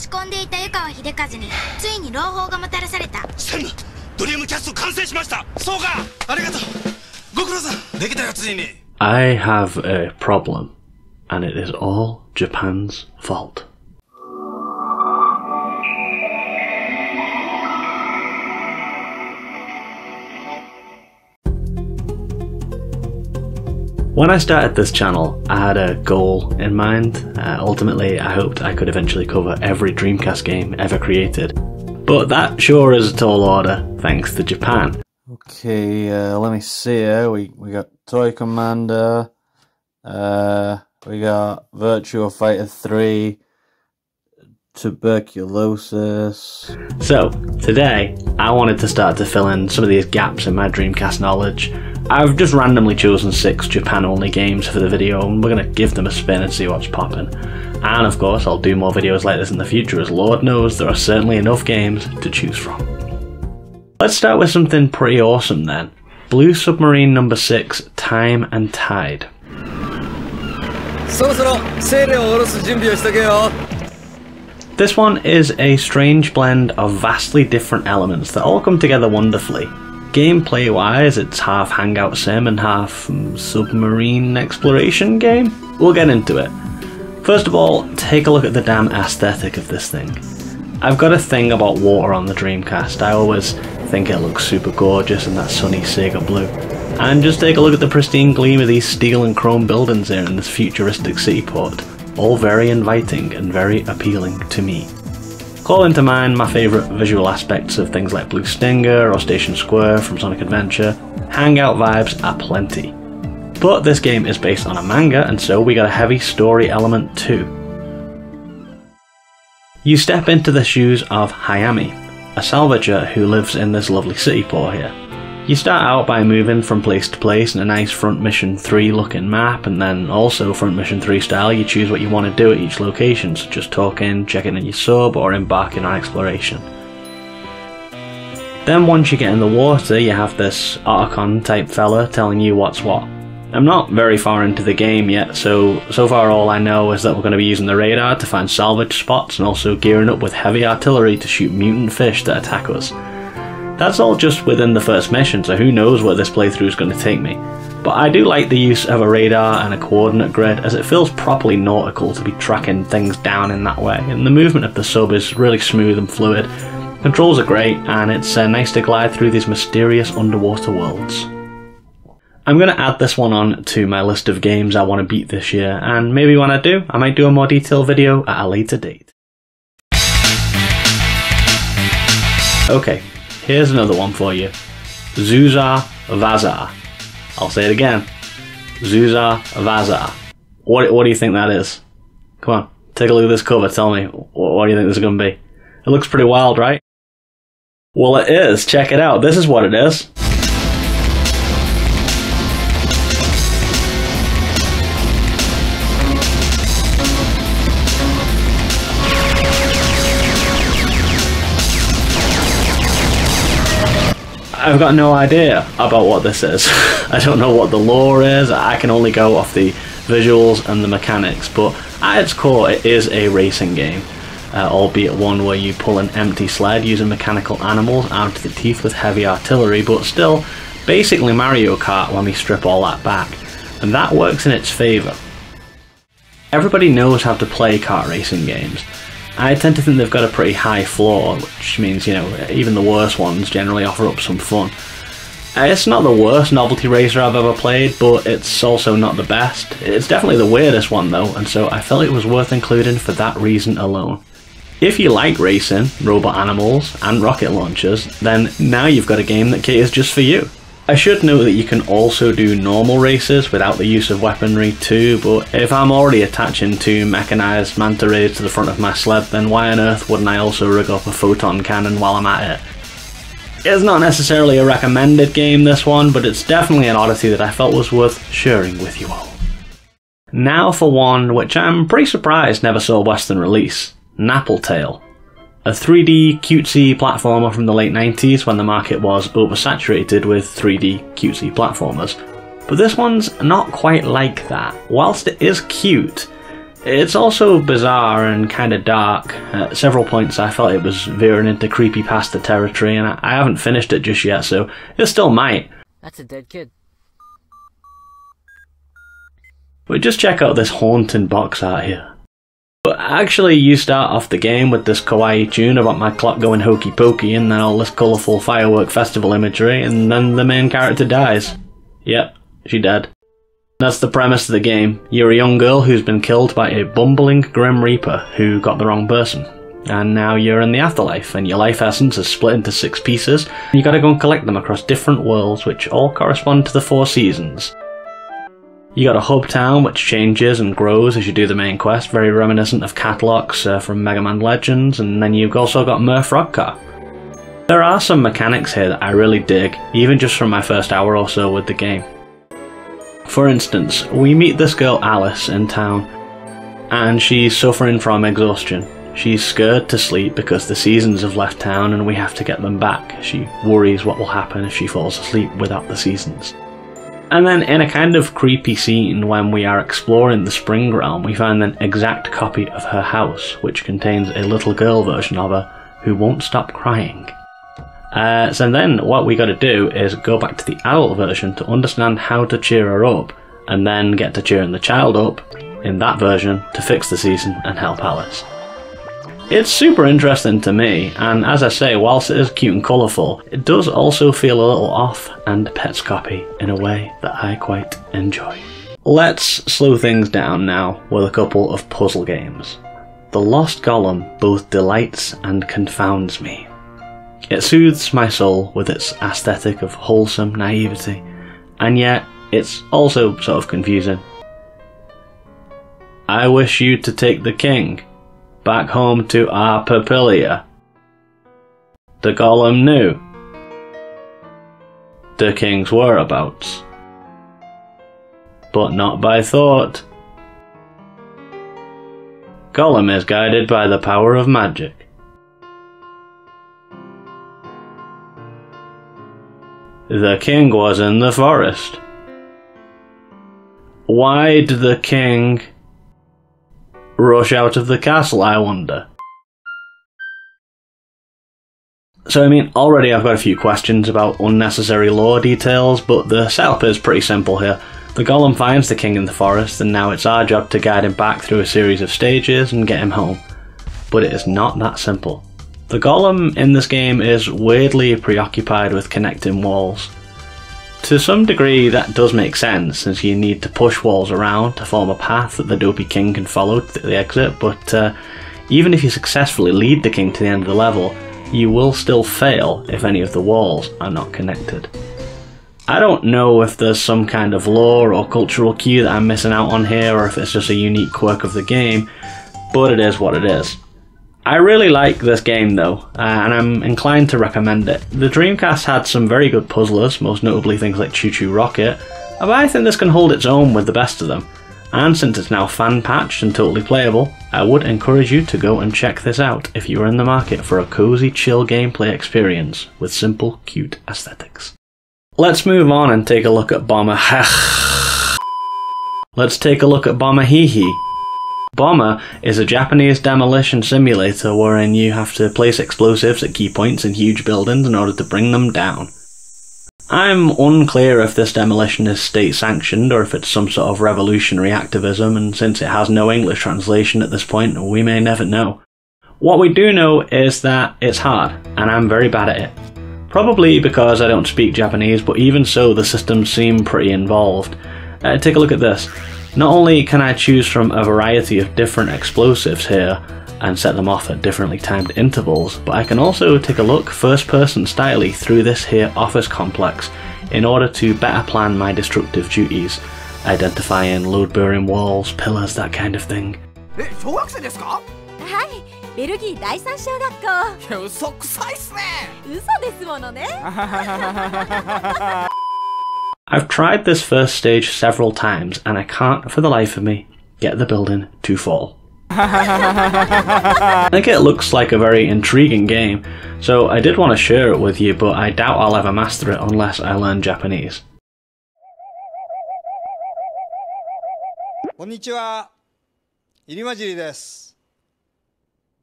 ち込んでいた湯川秀和についに朗報がもたらされた。専務、ドリームキャスト完成しました。そうか、ありがとう。ご苦労さん。できたよ、ついに。I have a problem, and it is all Japan's fault. When I started this channel, I had a goal in mind. Ultimately, I hoped I could eventually cover every Dreamcast game ever created. But that sure is a tall order, thanks to Japan. Okay, let me see here. We got Toy Commander, we got Virtua Fighter 3, Tuberculosis. So, today, I wanted to start to fill in some of these gaps in my Dreamcast knowledge. I've just randomly chosen 6 Japan-only games for the video, and we're going to give them a spin and see what's popping. And of course, I'll do more videos like this in the future, as Lord knows there are certainly enough games to choose from. Let's start with something pretty awesome then. Blue Submarine number 6, Time and Tide. This one is a strange blend of vastly different elements that all come together wonderfully. Gameplay wise, it's half hangout sim and half submarine exploration game. We'll get into it. First of all, take a look at the damn aesthetic of this thing. I've got a thing about water on the Dreamcast. I always think it looks super gorgeous in that sunny Sega blue. And just take a look at the pristine gleam of these steel and chrome buildings here in this futuristic city port. All very inviting and very appealing to me. Call into mind my favourite visual aspects of things like Blue Stinger or Station Square from Sonic Adventure. Hangout vibes are plenty. But this game is based on a manga, and so we got a heavy story element too. You step into the shoes of Hayami, a salvager who lives in this lovely city port here. You start out by moving from place to place in a nice Front Mission 3 looking map, and then also Front Mission 3 style you choose what you want to do at each location, such as talking, checking in your sub, or embarking on exploration. Then once you get in the water, you have this Archon type fella telling you what's what. I'm not very far into the game yet, so far all I know is that we're going to be using the radar to find salvage spots and also gearing up with heavy artillery to shoot mutant fish that attack us. That's all just within the first mission, so who knows where this playthrough is going to take me. But I do like the use of a radar and a coordinate grid, as it feels properly nautical to be tracking things down in that way, and the movement of the sub is really smooth and fluid. Controls are great, and it's nice to glide through these mysterious underwater worlds. I'm going to add this one on to my list of games I want to beat this year, and maybe when I do, I might do a more detailed video at a later date. Okay. Here's another one for you. Zusar Vazar. I'll say it again. Zusar Vazar. What do you think that is? Come on, take a look at this cover, tell me, what do you think this is going to be? It looks pretty wild, right? Well, it is. Check it out. This is what it is. I've got no idea about what this is. I don't know what the lore is. I can only go off the visuals and the mechanics, but at its core it is a racing game, albeit one where you pull an empty sled using mechanical animals armed to the teeth with heavy artillery, but still basically Mario Kart when we strip all that back, and that works in its favour. Everybody knows how to play kart racing games. I tend to think they've got a pretty high floor, which means, you know, even the worst ones generally offer up some fun. It's not the worst novelty racer I've ever played, but it's also not the best. It's definitely the weirdest one though, and so I felt it was worth including for that reason alone. If you like racing, robot animals, and rocket launchers, then now you've got a game that caters just for you. I should note that you can also do normal races without the use of weaponry too, but if I'm already attaching 2 mechanised Manta Rays to the front of my sled, then why on earth wouldn't I also rig up a photon cannon while I'm at it? It's not necessarily a recommended game, this one, but it's definitely an oddity that I felt was worth sharing with you all. Now for one which I'm pretty surprised never saw Western release, Napple. A 3D cutesy platformer from the late 90s when the market was oversaturated with 3D cutesy platformers. But this one's not quite like that. Whilst it is cute, It's also bizarre and kind of dark. At several points I felt it was veering into creepypasta territory, and I haven't finished it just yet, so it still might. That's a dead kid. But just check out this haunting box art here. But actually you start off the game with this kawaii tune about my clock going hokey pokey and then all this colourful firework festival imagery, and then the main character dies. Yep, she dead. That's the premise of the game. You're a young girl who's been killed by a bumbling Grim Reaper who got the wrong person. And now you're in the afterlife, and your life essence is split into 6 pieces, and you gotta go and collect them across different worlds which all correspond to the 4 seasons. You got a hub town which changes and grows as you do the main quest, very reminiscent of catalogs from Mega Man Legends, and then you've also got Murph Rock Car. There are some mechanics here that I really dig, even just from my first hour or so with the game. For instance, we meet this girl Alice in town, and she's suffering from exhaustion. She's scared to sleep because the seasons have left town and we have to get them back. She worries what will happen if she falls asleep without the seasons. And then in a kind of creepy scene when we are exploring the Spring Realm, we find an exact copy of her house, which contains a little girl version of her who won't stop crying. So then what we gotta do is go back to the adult version to understand how to cheer her up, and then get to cheering the child up in that version to fix the season and help Alice. It's super interesting to me, and as I say, whilst it is cute and colourful, it does also feel a little off and Pet's copy in a way that I quite enjoy. Let's slow things down now with a couple of puzzle games. The Lost Golem both delights and confounds me. It soothes my soul with its aesthetic of wholesome naivety, and yet it's also sort of confusing. I wish you to take the king back home to our Papilia. The Golem knew the king's whereabouts, but not by thought. Golem is guided by the power of magic. The king was in the forest. Why'd the king rush out of the castle, I wonder? So I mean, already I've got a few questions about unnecessary lore details, but the setup is pretty simple here. The Golem finds the king in the forest, and now it's our job to guide him back through a series of stages and get him home. But it is not that simple. The Golem in this game is weirdly preoccupied with connecting walls. To some degree that does make sense, since you need to push walls around to form a path that the dopey king can follow to the exit, but even if you successfully lead the king to the end of the level, you will still fail if any of the walls are not connected. I don't know if there's some kind of lore or cultural cue that I'm missing out on here, or if it's just a unique quirk of the game, but it is what it is. I really like this game though, and I'm inclined to recommend it. The Dreamcast had some very good puzzlers, most notably things like Choo Choo Rocket, but I think this can hold its own with the best of them. And since it's now fan patched and totally playable, I would encourage you to go and check this out if you are in the market for a cozy, chill gameplay experience with simple, cute aesthetics. Let's move on and take a look at Bomber Hehhe. Let's take a look at Bomber Hehhe. Bomber is a Japanese demolition simulator wherein you have to place explosives at key points in huge buildings in order to bring them down. I'm unclear if this demolition is state sanctioned or if it's some sort of revolutionary activism, and since it has no English translation at this point, we may never know. What we do know is that it's hard, and I'm very bad at it. Probably because I don't speak Japanese, but even so the systems seem pretty involved. Take a look at this. Not only can I choose from a variety of different explosives here and set them off at differently timed intervals, but I can also take a look first person styly through this here office complex in order to better plan my destructive duties, identifying load bearing walls, pillars, that kind of thing. I've tried this first stage several times and I can't for the life of me get the building to fall. I think it looks like a very intriguing game, so I did want to share it with you, but I doubt I'll ever master it unless I learn Japanese. 入り混じりです。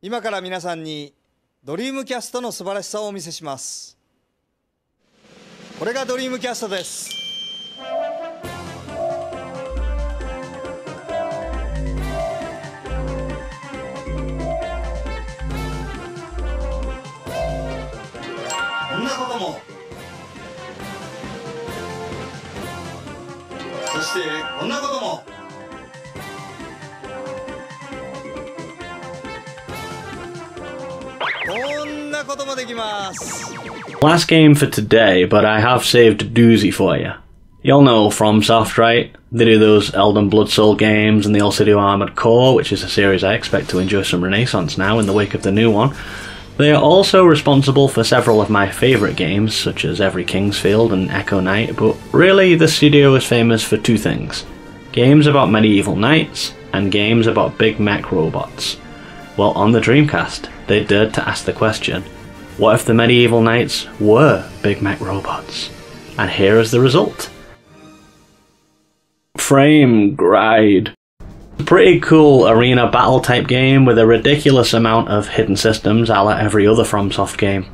今から皆さんにドリームキャストの素晴らしさをお見せします。これがドリームキャストです。こんなことも、そしてこんなことも。こんなこともできます。 Last game for today, but I have saved a doozy for you. You'll know Fromsoft, right? They do those Elden Blood Soul games, and they also do Armored Core, which is a series I expect to enjoy some renaissance now in the wake of the new one. They are also responsible for several of my favourite games, such as Every Kingsfield and Echo Knight, but really the studio is famous for two things: games about medieval knights, and games about big mech robots. Well, on the Dreamcast, they dared to ask the question, what if the medieval knights were big mech robots? And here is the result. Frame Gride. A pretty cool arena battle type game with a ridiculous amount of hidden systems a la every other Fromsoft game.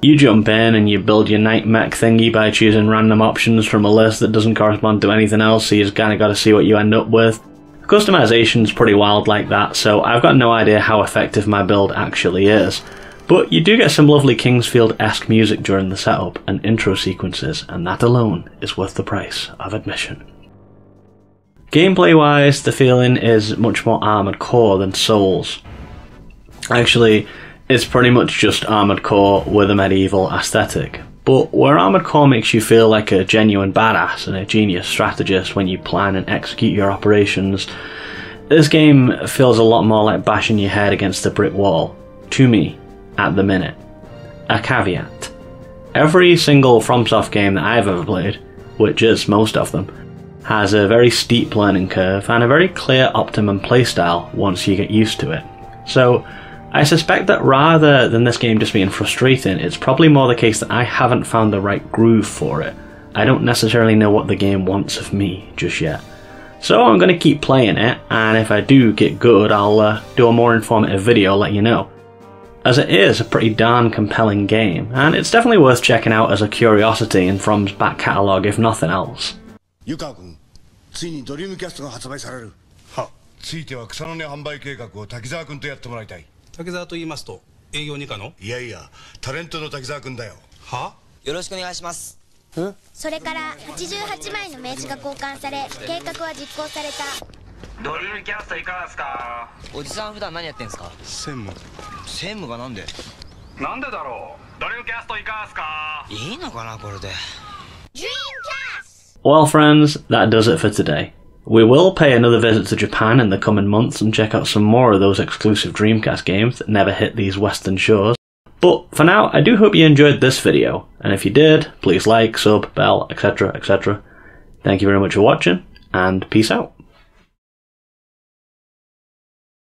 You jump in and you build your knight mech thingy by choosing random options from a list that doesn't correspond to anything else, so you just kinda gotta see what you end up with. Customization's pretty wild like that, so I've got no idea how effective my build actually is. But you do get some lovely Kingsfield-esque music during the setup and intro sequences, and that alone is worth the price of admission. Gameplay-wise, the feeling is much more Armored Core than Souls. Actually, it's pretty much just Armored Core with a medieval aesthetic. But where Armored Core makes you feel like a genuine badass and a genius strategist when you plan and execute your operations, this game feels a lot more like bashing your head against a brick wall, to me, at the minute. A caveat: every single Fromsoft game that I've ever played, which is most of them, has a very steep learning curve and a very clear optimum playstyle once you get used to it. So I suspect that rather than this game just being frustrating, it's probably more the case that I haven't found the right groove for it. I don't necessarily know what the game wants of me just yet. So I'm going to keep playing it, and if I do get good, I'll do a more informative video letting you know. As it is a pretty darn compelling game, and it's definitely worth checking out as a curiosity in From's back catalogue if nothing else. 湯川君、ついにドリームキャストが発売される。は、ついては草の根販売計画を滝沢君とやってもらいたい。滝沢と言いますと営業二課の？いやいや、タレントの滝沢君だよ。は？よろしくお願いします。それから88枚の名刺が交換され、計画は実行された。ドリームキャストいかがですか？おじさん普段何やってんすか？専務。専務がなんで？なんでだろう。ドリームキャストいかがですか？いいのかなこれで。Well friends, that does it for today. We will pay another visit to Japan in the coming months and check out some more of those exclusive Dreamcast games that never hit these western shores. But for now, I do hope you enjoyed this video, and if you did, please like, sub, bell, etc, etc. Thank you very much for watching, and peace out.